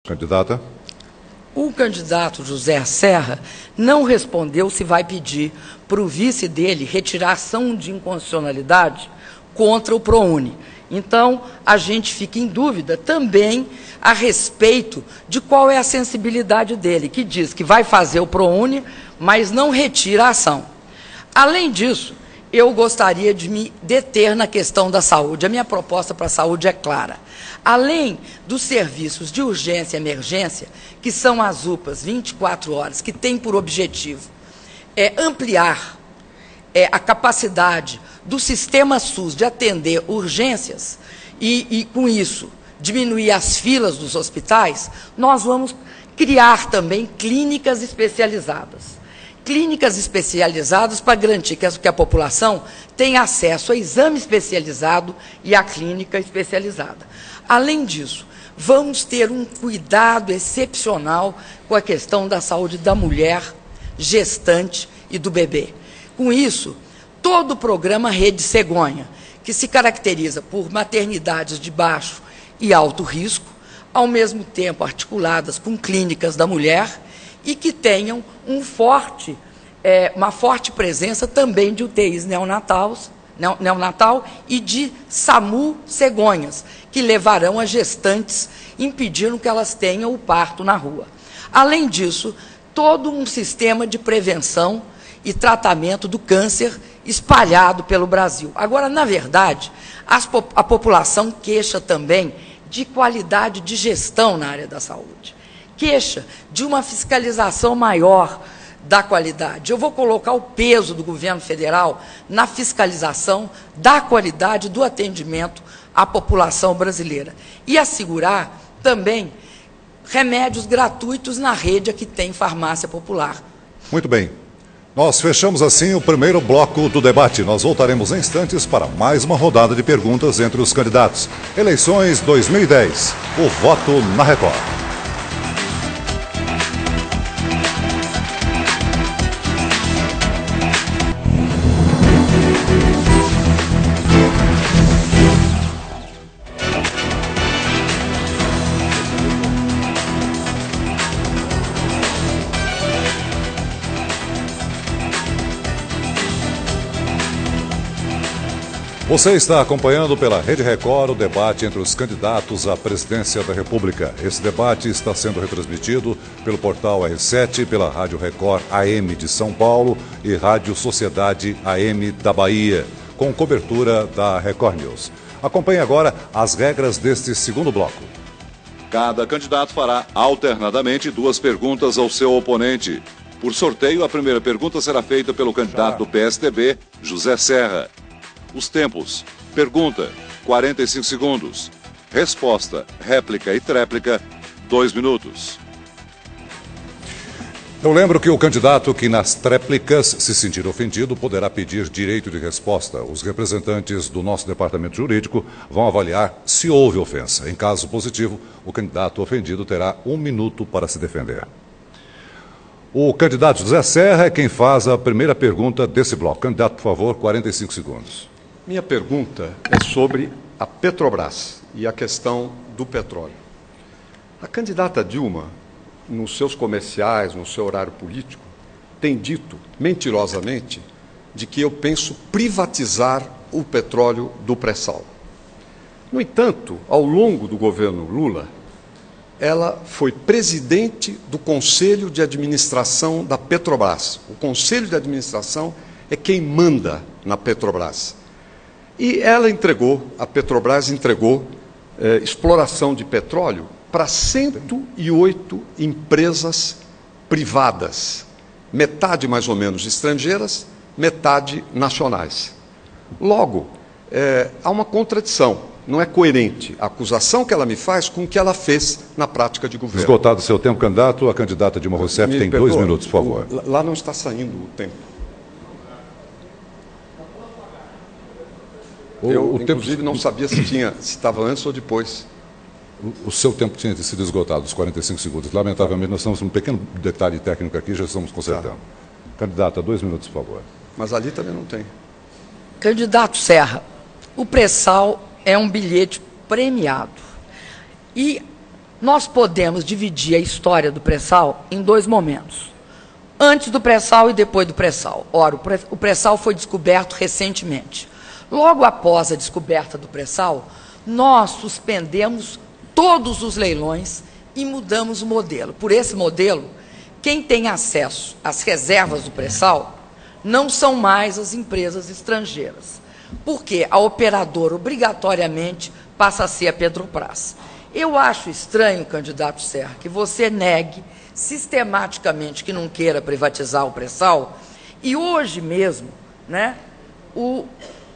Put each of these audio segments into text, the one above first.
Candidata. O candidato José Serra não respondeu se vai pedir para o vice dele retirar ação de inconstitucionalidade contra o ProUni. Então, a gente fica em dúvida também a respeito de qual é a sensibilidade dele, que diz que vai fazer o ProUni, mas não retira a ação. Além disso, eu gostaria de me deter na questão da saúde. A minha proposta para a saúde é clara. Além dos serviços de urgência e emergência, que são as UPAs 24 horas, que têm por objetivo ampliar a capacidade do sistema SUS de atender urgências e, com isso, diminuir as filas dos hospitais, nós vamos criar também clínicas especializadas. Clínicas especializadas para garantir que a população tenha acesso a exame especializado e a clínica especializada. Além disso, vamos ter um cuidado excepcional com a questão da saúde da mulher, gestante e do bebê. Com isso, todo o programa Rede Cegonha, que se caracteriza por maternidades de baixo e alto risco, ao mesmo tempo articuladas com clínicas da mulher, e que tenham uma forte presença também de UTIs neonatal e de SAMU cegonhas, que levarão as gestantes, impedindo que elas tenham o parto na rua. Além disso, todo um sistema de prevenção e tratamento do câncer espalhado pelo Brasil. Agora, na verdade, a população queixa também de qualidade de gestão na área da saúde. Queixa de uma fiscalização maior da qualidade. Eu vou colocar o peso do governo federal na fiscalização da qualidade do atendimento à população brasileira e assegurar também remédios gratuitos na rede que tem farmácia popular. Muito bem. Nós fechamos assim o primeiro bloco do debate. Nós voltaremos em instantes para mais uma rodada de perguntas entre os candidatos. Eleições 2010. O voto na Record. Você está acompanhando pela Rede Record o debate entre os candidatos à presidência da República. Esse debate está sendo retransmitido pelo portal R7, pela Rádio Record AM de São Paulo e Rádio Sociedade AM da Bahia, com cobertura da Record News. Acompanhe agora as regras deste segundo bloco. Cada candidato fará alternadamente 2 perguntas ao seu oponente. Por sorteio, a primeira pergunta será feita pelo candidato do PSDB, José Serra. Os tempos: pergunta, 45 segundos. Resposta, réplica e tréplica, 2 minutos. Eu lembro que o candidato que nas tréplicas se sentir ofendido poderá pedir direito de resposta. Os representantes do nosso departamento jurídico vão avaliar se houve ofensa. Em caso positivo, o candidato ofendido terá 1 minuto para se defender. O candidato José Serra é quem faz a primeira pergunta desse bloco. Candidato, por favor, 45 segundos. Minha pergunta é sobre a Petrobras e a questão do petróleo. A candidata Dilma, nos seus comerciais, no seu horário político, tem dito, mentirosamente, de que eu penso privatizar o petróleo do pré-sal. No entanto, ao longo do governo Lula, ela foi presidente do Conselho de Administração da Petrobras. O Conselho de Administração é quem manda na Petrobras. E a Petrobras entregou exploração de petróleo para 108 empresas privadas, metade mais ou menos estrangeiras, metade nacionais. Logo, há uma contradição, não é coerente a acusação que ela me faz com o que ela fez na prática de governo. Esgotado o seu tempo, candidato, a candidata Dilma Rousseff tem 2 minutos, por favor. Lá não está saindo o tempo. Eu, inclusive, não sabia se estava antes ou depois. O seu tempo tinha sido esgotado, os 45 segundos. Lamentavelmente, nós estamos um pequeno detalhe técnico aqui, já estamos consertando. Candidata, 2 minutos, por favor. Mas ali também não tem. Candidato Serra, o pré-sal é um bilhete premiado. E nós podemos dividir a história do pré-sal em dois momentos. Antes do pré-sal e depois do pré-sal. Ora, o pré-sal foi descoberto recentemente. Logo após a descoberta do pré-sal, nós suspendemos todos os leilões e mudamos o modelo. Por esse modelo, quem tem acesso às reservas do pré-sal não são mais as empresas estrangeiras, porque a operadora obrigatoriamente passa a ser a Petrobras. Eu acho estranho, candidato Serra, que você negue sistematicamente que não queira privatizar o pré-sal, e hoje mesmo, né,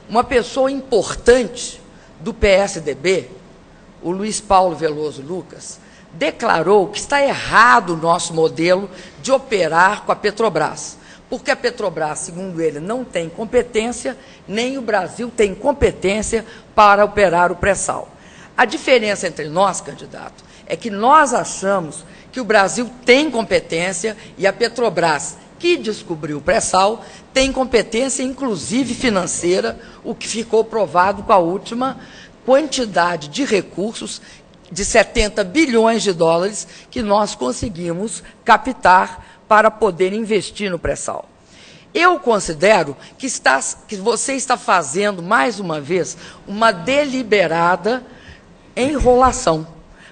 uma pessoa importante do PSDB, o Luiz Paulo Veloso Lucas, declarou que está errado o nosso modelo de operar com a Petrobras, porque a Petrobras, segundo ele, não tem competência, nem o Brasil tem competência para operar o pré-sal. A diferença entre nós, candidato, é que nós achamos que o Brasil tem competência e a Petrobras, que descobriu o pré-sal, tem competência, inclusive financeira, o que ficou provado com a última quantidade de recursos de 70 bilhões de dólares que nós conseguimos captar para poder investir no pré-sal. Eu considero que você está fazendo, mais uma vez, uma deliberada enrolação.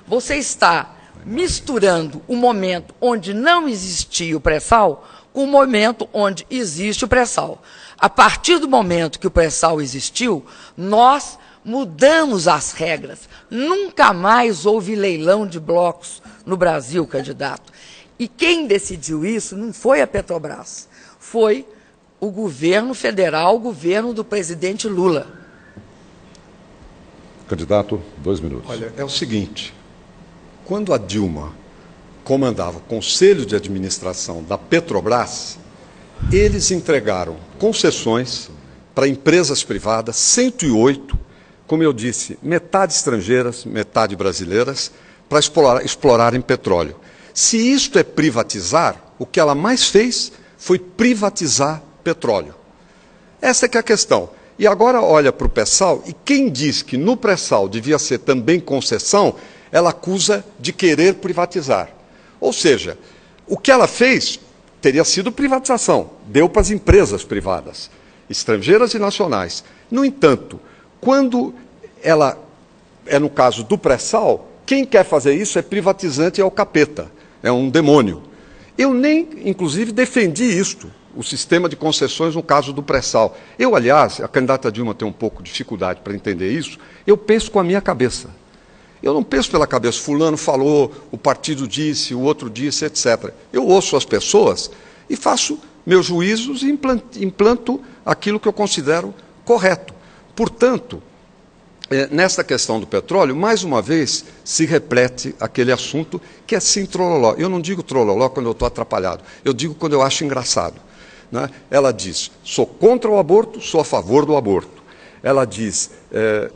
Você está misturando o momento onde não existia o pré-sal com o momento onde existe o pré-sal. A partir do momento que o pré-sal existiu, nós mudamos as regras. Nunca mais houve leilão de blocos no Brasil, candidato. E quem decidiu isso não foi a Petrobras, foi o governo federal, o governo do presidente Lula. Candidato, 2 minutos. Olha, é o seguinte, quando a Dilma comandava o Conselho de Administração da Petrobras, eles entregaram concessões para empresas privadas, 108, como eu disse, metade estrangeiras, metade brasileiras, para explorarem petróleo. Se isto é privatizar, o que ela mais fez foi privatizar petróleo. Essa é que é a questão. E agora olha para o pré-sal, e quem diz que no pré-sal devia ser também concessão, ela acusa de querer privatizar. Ou seja, o que ela fez teria sido privatização, deu para as empresas privadas, estrangeiras e nacionais. No entanto, quando ela é no caso do pré-sal, quem quer fazer isso é privatizante e é o capeta, é um demônio. Eu nem, inclusive, defendi isto, o sistema de concessões no caso do pré-sal. Eu, aliás, a candidata Dilma tem um pouco de dificuldade para entender isso, eu penso com a minha cabeça. Eu não penso pela cabeça, fulano falou, o partido disse, o outro disse, etc. Eu ouço as pessoas e faço meus juízos e implanto aquilo que eu considero correto. Portanto, nesta questão do petróleo, mais uma vez, se repete aquele assunto que é sim trololó. Eu não digo trololó quando eu estou atrapalhado, eu digo quando eu acho engraçado. Né? Ela diz, sou contra o aborto, sou a favor do aborto. Ela diz,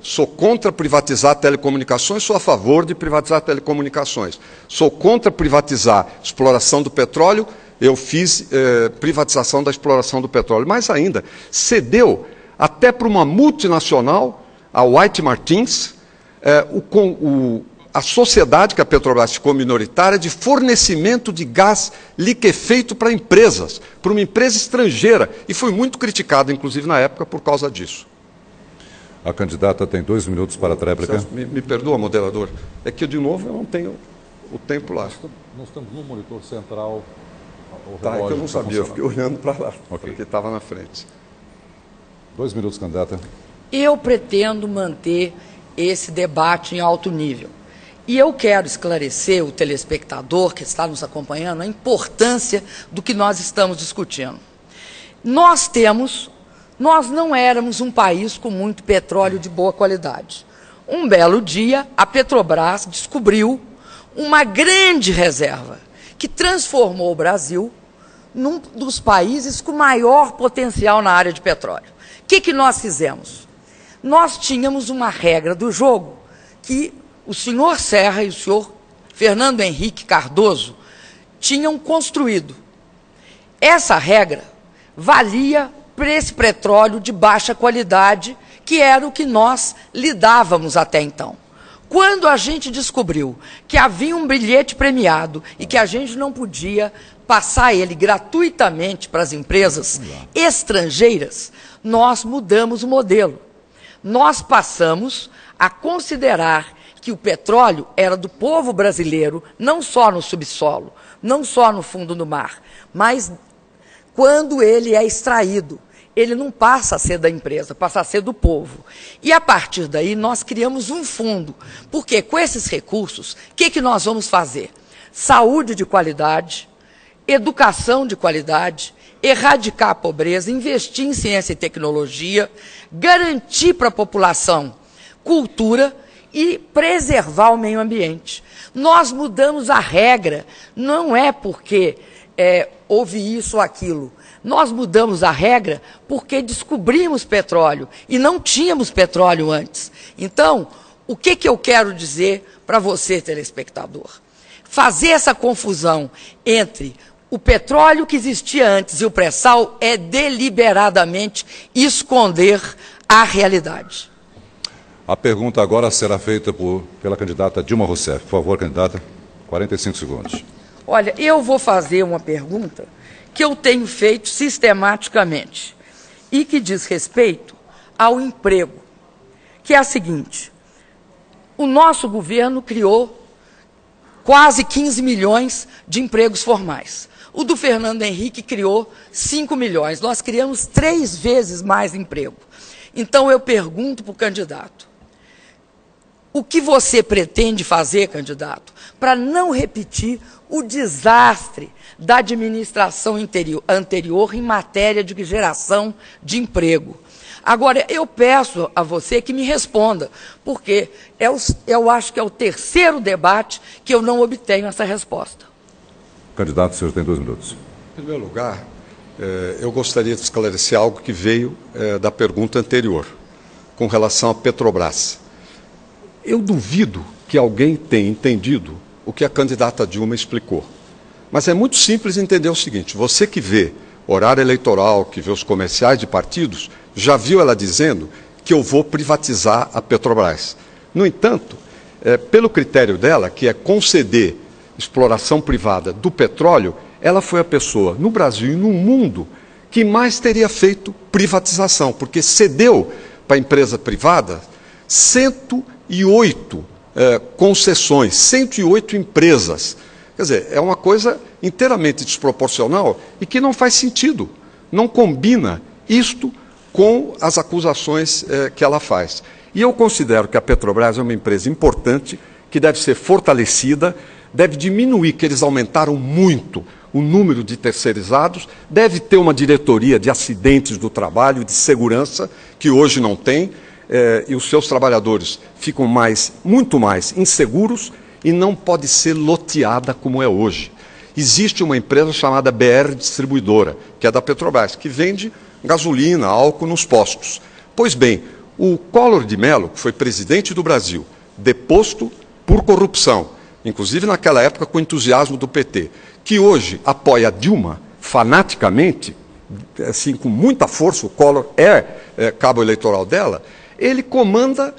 sou contra privatizar telecomunicações, sou a favor de privatizar telecomunicações. Sou contra privatizar exploração do petróleo, eu fiz privatização da exploração do petróleo. Mais ainda, cedeu até para uma multinacional, a White Martins, a sociedade que a Petrobras ficou minoritária de fornecimento de gás liquefeito para empresas, para uma empresa estrangeira, e foi muito criticada, inclusive, na época, por causa disso. A candidata tem 2 minutos para a tréplica. Me perdoa, moderador, é que, de novo, eu não tenho o tempo lá. Nós estamos no monitor central. Tá, é que eu não sabia, eu fiquei olhando para lá, porque estava na frente. 2 minutos, candidata. Eu pretendo manter esse debate em alto nível. E eu quero esclarecer o telespectador que está nos acompanhando a importância do que nós estamos discutindo. Nós não éramos um país com muito petróleo de boa qualidade. Um belo dia, a Petrobras descobriu uma grande reserva que transformou o Brasil num dos países com maior potencial na área de petróleo. O que nós fizemos? Nós tínhamos uma regra do jogo que o senhor Serra e o senhor Fernando Henrique Cardoso tinham construído. Essa regra valia para esse petróleo de baixa qualidade, que era o que nós lidávamos até então. Quando a gente descobriu que havia um bilhete premiado e que a gente não podia passar ele gratuitamente para as empresas estrangeiras, nós mudamos o modelo. Nós passamos a considerar que o petróleo era do povo brasileiro, não só no subsolo, não só no fundo do mar, mas quando ele é extraído. Ele não passa a ser da empresa, passa a ser do povo. E a partir daí nós criamos um fundo, porque com esses recursos, o que nós vamos fazer? Saúde de qualidade, educação de qualidade, erradicar a pobreza, investir em ciência e tecnologia, garantir para a população cultura e preservar o meio ambiente. Nós mudamos a regra, não é porque houve isso ou aquilo. Nós mudamos a regra porque descobrimos petróleo e não tínhamos petróleo antes. Então, o que eu quero dizer para você, telespectador? Fazer essa confusão entre o petróleo que existia antes e o pré-sal é deliberadamente esconder a realidade. A pergunta agora será feita pela candidata Dilma Rousseff. Por favor, candidata, 45 segundos. Olha, eu vou fazer uma pergunta que eu tenho feito sistematicamente e que diz respeito ao emprego, que é a seguinte: o nosso governo criou quase 15 milhões de empregos formais. O do Fernando Henrique criou 5 milhões. Nós criamos 3 vezes mais emprego. Então eu pergunto para o candidato: o que você pretende fazer, candidato, para não repetir o desastre da administração anterior em matéria de geração de emprego? Agora, eu peço a você que me responda, porque eu acho que é o terceiro debate que eu não obtenho essa resposta. Candidato, o senhor tem 2 minutos. Em primeiro lugar, eu gostaria de esclarecer algo que veio da pergunta anterior, com relação à Petrobras. Eu duvido que alguém tenha entendido o que a candidata Dilma explicou. Mas é muito simples entender o seguinte: você que vê horário eleitoral, que vê os comerciais de partidos, já viu ela dizendo que eu vou privatizar a Petrobras. No entanto, pelo critério dela, que é conceder exploração privada do petróleo, ela foi a pessoa, no Brasil e no mundo, que mais teria feito privatização, porque cedeu para a empresa privada 108 concessões, 108 empresas. Quer dizer, é uma coisa inteiramente desproporcional e que não faz sentido, não combina isto com as acusações que ela faz. E eu considero que a Petrobras é uma empresa importante, que deve ser fortalecida, deve diminuir, que eles aumentaram muito o número de terceirizados, deve ter uma diretoria de acidentes do trabalho, de segurança, que hoje não tem, e os seus trabalhadores ficam muito mais inseguros e não pode ser loteada como é hoje. Existe uma empresa chamada BR Distribuidora, que é da Petrobras, que vende gasolina, álcool nos postos. Pois bem, o Collor de Mello, que foi presidente do Brasil, deposto por corrupção, inclusive naquela época com entusiasmo do PT, que hoje apoia a Dilma fanaticamente, assim, com muita força, o Collor é cabo eleitoral dela, ele comanda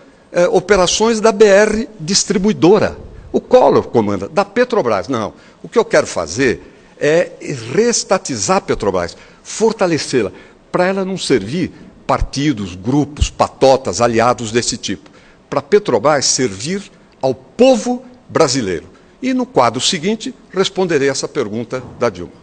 operações da BR Distribuidora. O Collor comanda, da Petrobras. Não, o que eu quero fazer é reestatizar a Petrobras, fortalecê-la, para ela não servir partidos, grupos, patotas, aliados desse tipo. Para a Petrobras servir ao povo brasileiro. E no quadro seguinte, responderei essa pergunta da Dilma.